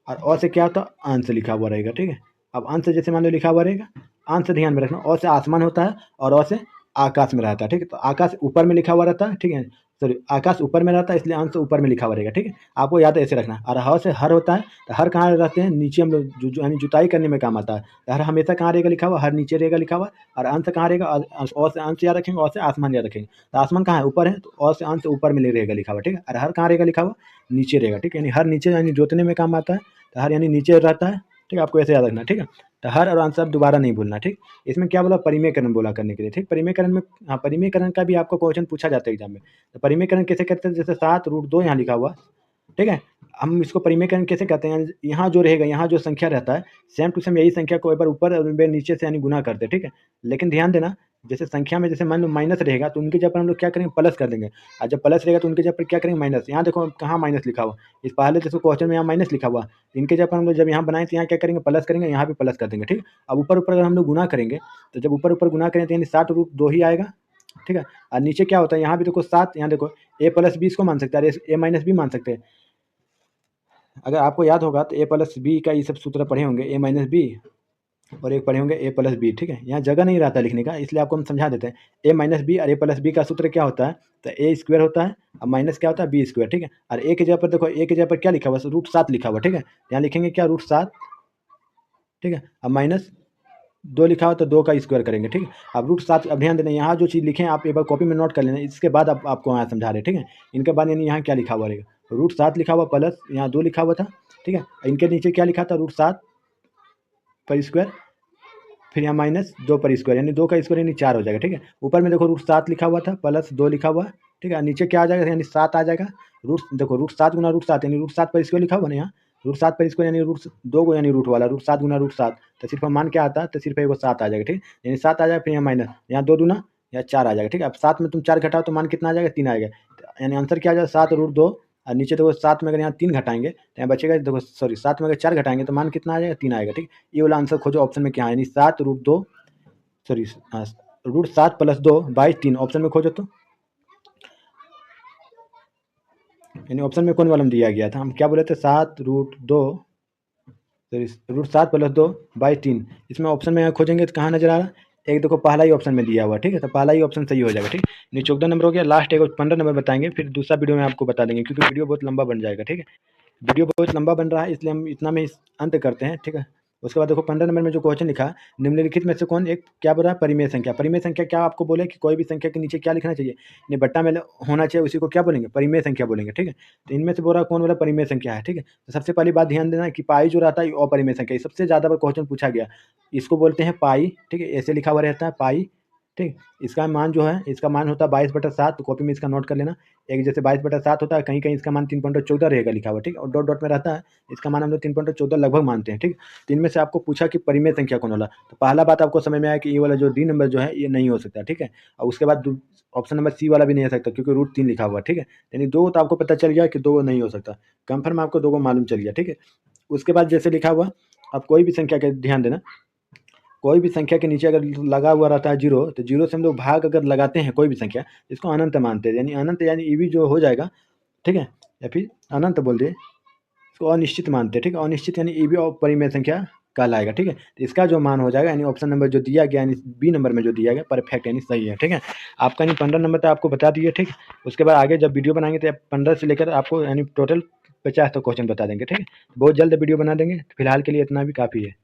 और अ से क्या होता है, अंश लिखा हुआ रहेगा, ठीक है। अब अंश जैसे मान लो लिखा हुआ रहेगा, अंश ध्यान में रखना, अ से आसमान होता है और अ से आकाश में रहता है, ठीक है। तो आकाश ऊपर में लिखा हुआ रहता है, ठीक है। सॉरी, आकाश ऊपर में रहता है इसलिए अंश ऊपर में लिखा हुआ रहेगा, ठीक है। आपको याद ऐसे रखना। और ह से हर होता है, तो हर कहाँ रहते हैं, नीचे हम लोग यानी जुताई करने में काम आता है। तो हर हमेशा कहाँ रहेगा लिखा हुआ, हर नीचे रहेगा लिखा हुआ। और अंश कहाँ रहेगा, अ से अंश याद रखेंगे, अ से आसमान याद रखेंगे। तो आसमान कहाँ है, ऊपर है, तो अ से अंश ऊपर में रहेगा लिखा हुआ, ठीक है। और हर कहाँ रहेगा लिखा हुआ, नीचे रहेगा, ठीक है। यानी हर नीचे यानी जोतने में काम आता है, तो हर यानी नीचे रहता है, ठीक है। आपको ऐसे याद रखना, ठीक है। तो हर और अंश अब दोबारा नहीं भूलना, ठीक। इसमें क्या बोला, परिमेयकरण बोला करने के लिए, ठीक। परिमेयकरण में हाँ, परिमेयकरण का भी आपको क्वेश्चन पूछा जाता है एग्जाम में। तो परिमेयकरण कैसे करते हैं, जैसे 7√2 यहाँ लिखा हुआ, ठीक है। हम इसको परिमेयकरण कैसे करते हैं, यहाँ जो रहेगा, यहाँ जो संख्या रहता है, सेम टू सेम यही संख्या को एक बार ऊपर और एक बार नीचे से यानी गुना करते हैं, ठीक है। लेकिन ध्यान देना, जैसे संख्या में जैसे मान लो माइनस रहेगा, तो उनकी जगह पर हम लोग क्या करेंगे, प्लस कर देंगे। और जब प्लस रहेगा तो उनकी जगह पर क्या करेंगे, माइनस। यहाँ देखो कहाँ माइनस लिखा हुआ, इस पहले जैसे क्वेश्चन में यहाँ माइनस लिखा हुआ, इनके जगह पर हम लोग जब यहाँ बनाए तो यहाँ क्या करेंगे, प्लस करेंगे, यहाँ भी प्लस कर देंगे, ठीक। अब ऊपर ऊपर अगर हम लोग गुना करेंगे, तो जब ऊपर ऊपर गुना करें तो यानी 7√2 ही आएगा, ठीक है। और नीचे क्या होता है, यहाँ भी देखो 7, यहाँ देखो a प्लस बी इसको मान सकते हैं, अरे a माइनस बी मान सकते हैं। अगर आपको याद होगा तो a प्लस बी का ये सब सूत्र पढ़े होंगे, a माइनस बी और एक पढ़े होंगे a प्लस बी, ठीक है। यहाँ जगह नहीं रहता लिखने का, इसलिए आपको हम समझा देते हैं। a माइनस बी और a प्लस बी का सूत्र क्या होता है, तो a स्क्वायर होता है और माइनस क्या होता है, b स्क्वायर, ठीक है। और a की जगह पर देखो, a की जगह पर क्या लिखा हुआ, √7 लिखा हुआ, ठीक है। यहाँ लिखेंगे क्या, √7, ठीक है। अब माइनस 2 लिखा हो तो 2 का स्क्वायर करेंगे, ठीक है। अब √7, अब ध्यान देना, यहाँ जो चीज़ लिखे हैं आप एक बार कॉपी में नोट कर लेना, इसके बाद आपको यहाँ समझा रहे हैं, ठीक है। इनके बाद यानी यहाँ क्या लिखा हुआ रहेगा, √7 लिखा हुआ प्लस यहाँ 2 लिखा हुआ था, ठीक है। इनके नीचे क्या लिखा था, √7 पर स्क्वायर, फिर यहाँ -2 पर स्क्वायर, यानी 2 का स्क्वायर यानी 4 हो जाएगा, ठीक है। ऊपर में देखो √7 लिखा हुआ था प्लस 2 लिखा हुआ, ठीक है। नीचे क्या आ जाएगा, यानी 7 आ जाएगा। देखो √7 गुना √7 यानी √7 पर स्क्वायर लिखा हुआ ना, यहाँ √7 पर स्क्वायर यानी √2 को यानी रूट वाला √7 गुना √7, तो सिर्फ मान क्या आता है, तो सिर्फ एगो 7 आ जाएगा, ठीक। यानी 7 आ जाएगा, फिर यहाँ माइनस, यहाँ 2 दूना या 4 आ जाएगा, ठीक है। अब 7 में तुम 4 घटाओ तो मान कितना आ जाएगा, 3 आएगा। यानी आंसर क्या आ जाएगा, 7√2। और नीचे देखो 7 में अगर यहाँ 3 घटाएंगे तो यहाँ बचेगा, देखो सॉरी 7 में अगर 4 घटाएंगे तो मान कितना आ जाएगा, 3 आएगा, ठीक। ये वाला आंसर खोजो ऑप्शन में क्या है, यानी 7√2 सॉरी √7 + 2 बाई 3 ऑप्शन में खोजो तो, यानी ऑप्शन में कौन वाला दिया गया था, हम क्या बोले थे, 7√2 सॉरी √7 + 2 बाई 3। इसमें ऑप्शन में खोजेंगे तो कहाँ नजर आ रहा है, एक देखो पहला ही ऑप्शन में दिया हुआ, ठीक है। तो पहला ही ऑप्शन सही हो जाएगा, ठीक। नहीं 14 नंबर हो गया, लास्ट एक 15 नंबर बताएंगे, फिर दूसरा वीडियो में आपको बता देंगे, क्योंकि वीडियो बहुत लंबा बन जाएगा, ठीक है। वीडियो बहुत लंबा बन रहा है, इसलिए हम इतना में अंत करते हैं, ठीक है। उसके बाद देखो 15 नंबर में जो क्वेश्चन लिखा है, निम्नलिखित में से कौन एक क्या बोल रहा है, परिमेय संख्या। परिमेय संख्या क्या आपको बोले कि कोई भी संख्या के नीचे क्या लिखना चाहिए, नहीं बट्टा में होना चाहिए, उसी को क्या बोलेंगे, परिमेय संख्या बोलेंगे, ठीक है। तो इनमें से बोल रहा कौन बोला परिमेय संख्या है, ठीक है। तो सबसे पहली बात ध्यान देना कि पाई जो रहता है अपरिमेय संख्या, ये सबसे ज़्यादा बार क्वेश्चन पूछा गया, इसको बोलते हैं पाई, ठीक है। ऐसे लिखा हुआ रहता है पाई, ठीक। इसका मान जो है, इसका मान होता है 22/7, तो कॉपी में इसका नोट कर लेना। एक जैसे 22/7 होता है, कहीं कहीं इसका मान 3.14 रहेगा लिखा हुआ, ठीक है। और डॉट डॉट में रहता है, इसका मान हम लोग 3.14 लगभग मानते हैं, ठीक। तो इनमें से आपको पूछा कि परिमेय संख्या कौन वाला, तो पहला बात आपको समझ में आया कि ये वाला जो डी नंबर जो है ये नहीं हो सकता, ठीक है। और उसके बाद ऑप्शन नंबर सी वाला भी नहीं हो सकता, क्योंकि √3 लिखा हुआ, ठीक है। यानी 2 तो आपको पता चल गया कि 2 नहीं हो सकता, कंफर्म आपको 2 को मालूम चल गया, ठीक है। उसके बाद जैसे लिखा हुआ, अब कोई भी संख्या का ध्यान देना, कोई भी संख्या के नीचे अगर लगा हुआ रहता है 0, तो 0 से हम लोग भाग अगर लगाते हैं कोई भी संख्या, इसको अनंत मानते हैं, यानी अनंत यानी ईवी जो हो जाएगा, ठीक है। या फिर अनंत बोल दिए, इसको अनिश्चित मानते हैं, ठीक है। अनिश्चित यानी ईवी और परिमेय संख्या कहलाएगा, ठीक है। तो इसका जो मान हो जाएगा, यानी ऑप्शन नंबर जो दिया गया, यानी बी नंबर में जो दिया गया परफेक्ट यानी सही है, ठीक है। आपका यानी 15 नंबर तक आपको बता दिए, ठीक। उसके बाद आगे जब वीडियो बनाएंगे तो 15 से लेकर आपको यानी टोटल 50 तक क्वेश्चन बता देंगे, ठीक है। बहुत जल्द वीडियो बना देंगे, फिलहाल के लिए इतना भी काफ़ी है।